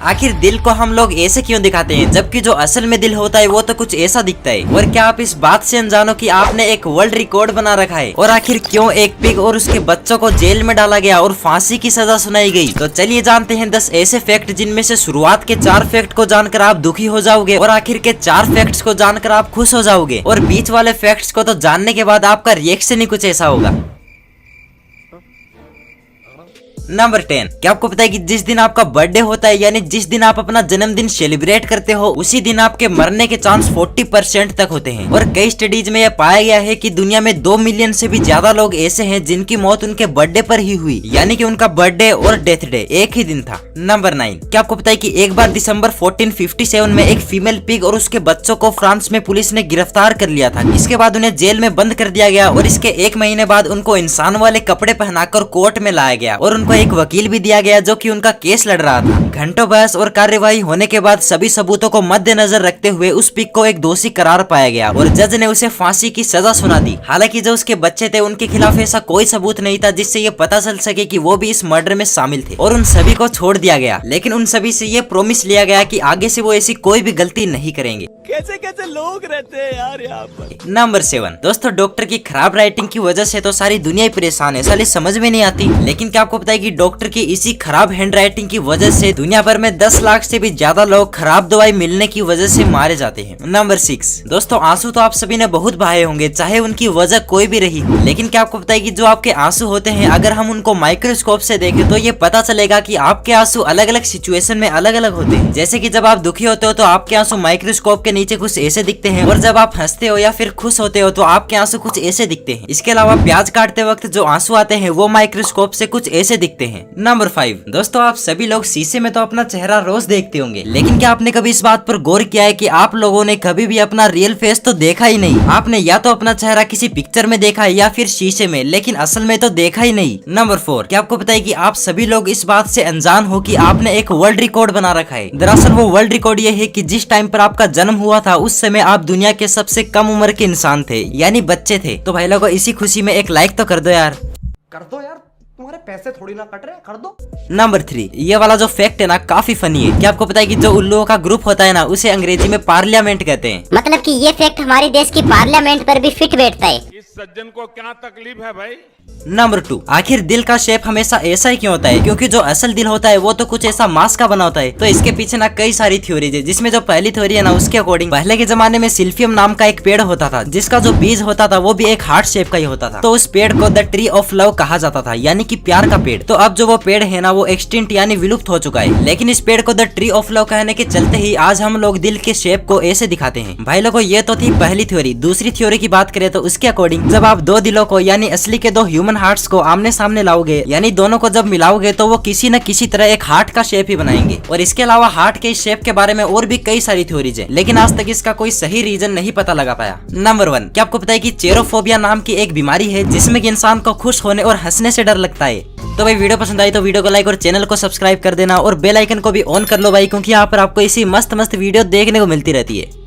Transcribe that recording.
आखिर दिल को हम लोग ऐसे क्यों दिखाते हैं, जबकि जो असल में दिल होता है वो तो कुछ ऐसा दिखता है। और क्या आप इस बात से अनजान हो कि आपने एक वर्ल्ड रिकॉर्ड बना रखा है। और आखिर क्यों एक पिग और उसके बच्चों को जेल में डाला गया और फांसी की सजा सुनाई गई। तो चलिए जानते हैं 10 ऐसे फैक्ट जिनमें से शुरुआत के 4 फैक्ट को जानकर आप दुखी हो जाओगे और आखिर के 4 फैक्ट्स को जानकर आप खुश हो जाओगे। और बीच वाले फैक्ट्स को तो जानने के बाद आपका रिएक्शन ही कुछ ऐसा होगा। नंबर 10, क्या आपको पता है कि जिस दिन आपका बर्थडे होता है, यानी जिस दिन आप अपना जन्मदिन सेलिब्रेट करते हो, उसी दिन आपके मरने के चांस 40% तक होते हैं। और कई स्टडीज में यह पाया गया है कि दुनिया में 2 मिलियन से भी ज्यादा लोग ऐसे हैं जिनकी मौत उनके बर्थडे पर ही हुई, यानी कि उनका बर्थडे और डेथ डे एक ही दिन था। नंबर 9, क्या आपको पता है कि एक बार दिसंबर 1457 में एक फीमेल पिग और उसके बच्चों को फ्रांस में पुलिस ने गिरफ्तार कर लिया था। इसके बाद उन्हें जेल में बंद कर दिया गया और इसके 1 महीने बाद उनको इंसान वाले कपड़े पहनाकर कोर्ट में लाया गया और उनको एक वकील भी दिया गया जो कि उनका केस लड़ रहा था। घंटों बहस और कार्यवाही होने के बाद सभी सबूतों को मद्देनजर रखते हुए उस पिग को एक दोषी करार पाया गया और जज ने उसे फांसी की सजा सुना दी। हालांकि जो उसके बच्चे थे उनके खिलाफ ऐसा कोई सबूत नहीं था जिससे ये पता चल सके कि वो भी इस मर्डर में शामिल थे और उन सभी को छोड़ दिया गया। लेकिन उन सभी से ये प्रॉमिस लिया गया कि आगे से वो ऐसी कोई भी गलती नहीं करेंगे। कैसे कैसे लोग रहते हैं यार यहाँ पर। नंबर 7, दोस्तों डॉक्टर की खराब राइटिंग की वजह से तो सारी दुनिया ही परेशान है, साली समझ में नहीं आती। लेकिन क्या आपको पता है कि डॉक्टर की इसी खराब हैंड राइटिंग की वजह से दुनिया भर में 10 लाख से भी ज्यादा लोग खराब दवाई मिलने की वजह से मारे जाते हैं। नंबर 6, दोस्तों आंसू तो आप सभी ने बहुत बहाए होंगे, चाहे उनकी वजह कोई भी रही हो। लेकिन क्या आपको पता है कि जो आपके आंसू होते हैं, अगर हम उनको माइक्रोस्कोप से देखें तो ये पता चलेगा कि आपके आंसू अलग अलग सिचुएशन में अलग अलग होते हैं। जैसे कि जब आप दुखी होते हो तो आपके आंसू माइक्रोस्कोप के नीचे कुछ ऐसे दिखते हैं और जब आप हंसते हो या फिर खुश होते हो तो आपके आंसू कुछ ऐसे दिखते हैं। इसके अलावा प्याज काटते वक्त जो आंसू आते हैं वो माइक्रोस्कोप से कुछ ऐसे दिखते हैं। नंबर 5, दोस्तों आप सभी लोग शीशे में तो अपना चेहरा रोज देखते होंगे, लेकिन क्या आपने कभी इस बात पर गौर किया है कि आप लोगों ने कभी भी अपना रियल फेस तो देखा ही नहीं। आपने या तो अपना चेहरा किसी पिक्चर में देखा है या फिर शीशे में, लेकिन असल में तो देखा ही नहीं। नंबर 4, क्या आपको पता है कि आप सभी लोग इस बात से अनजान हो कि आपने एक वर्ल्ड रिकॉर्ड बना रखा है। दरअसल वो वर्ल्ड रिकॉर्ड ये है कि जिस टाइम पर आपका जन्म हुआ था उस समय आप दुनिया के सबसे कम उम्र के इंसान थे, यानी बच्चे थे। तो भाई लोगों इसी खुशी में एक लाइक तो कर दो यार। कर दो यार, तुम्हारे पैसे थोड़ी ना कट रहे, कर दो। नंबर 3, ये वाला जो फैक्ट है ना काफी फनी है। क्या आपको पता है कि जो उल्लुओं का ग्रुप होता है ना उसे अंग्रेजी में पार्लियामेंट कहते हैं। मतलब कि ये फैक्ट हमारे देश की पार्लियामेंट पर भी फिट बैठता है। इस सज्जन को क्या तकलीफ है भाई। नंबर 2, आखिर दिल का शेप हमेशा ऐसा ही क्यों होता है? क्योंकि जो असल दिल होता है वो तो कुछ ऐसा मांस का बना होता है। तो इसके पीछे ना कई सारी थ्योरीज है, जिसमें जो पहली थ्योरी है ना उसके अकॉर्डिंग पहले के जमाने में सिल्फियम नाम का एक पेड़ होता था जिसका जो बीज होता था वो भी एक हार्ट शेप का ही होता था। तो उस पेड़ को द ट्री ऑफ लव कहा जाता था, यानी कि प्यार का पेड़। तो अब जो वो पेड़ है ना वो एक्सटिंक्ट यानी विलुप्त हो चुका है, लेकिन इस पेड़ को द ट्री ऑफ लव कहने के चलते ही आज हम लोग दिल के शेप को ऐसे दिखाते हैं। भाई लोगों ये तो थी पहली थ्योरी। दूसरी थ्योरी की बात करें तो उसके अकॉर्डिंग जब आप 2 दिलों को यानी असली के 2 ह्यूमन हार्ट्स को आमने सामने लाओगे, यानी दोनों को जब मिलाओगे तो वो किसी न किसी तरह एक हार्ट का शेप ही बनाएंगे। और इसके अलावा हार्ट के शेप के बारे में और भी कई सारी थ्योरीज है, लेकिन आज तक इसका कोई सही रीजन नहीं पता लगा पाया। नंबर 1, क्या आपको पता है कि चेरोफोबिया नाम की एक बीमारी है जिसमें कि इंसान को खुश होने और हंसने से डर लगता है। तो भाई वीडियो पसंद आई तो वीडियो को लाइक और चैनल को सब्सक्राइब कर देना और बेल आइकन को भी ऑन कर लो भाई, क्योंकि यहाँ पर आपको इसी मस्त वीडियो देखने को मिलती रहती है।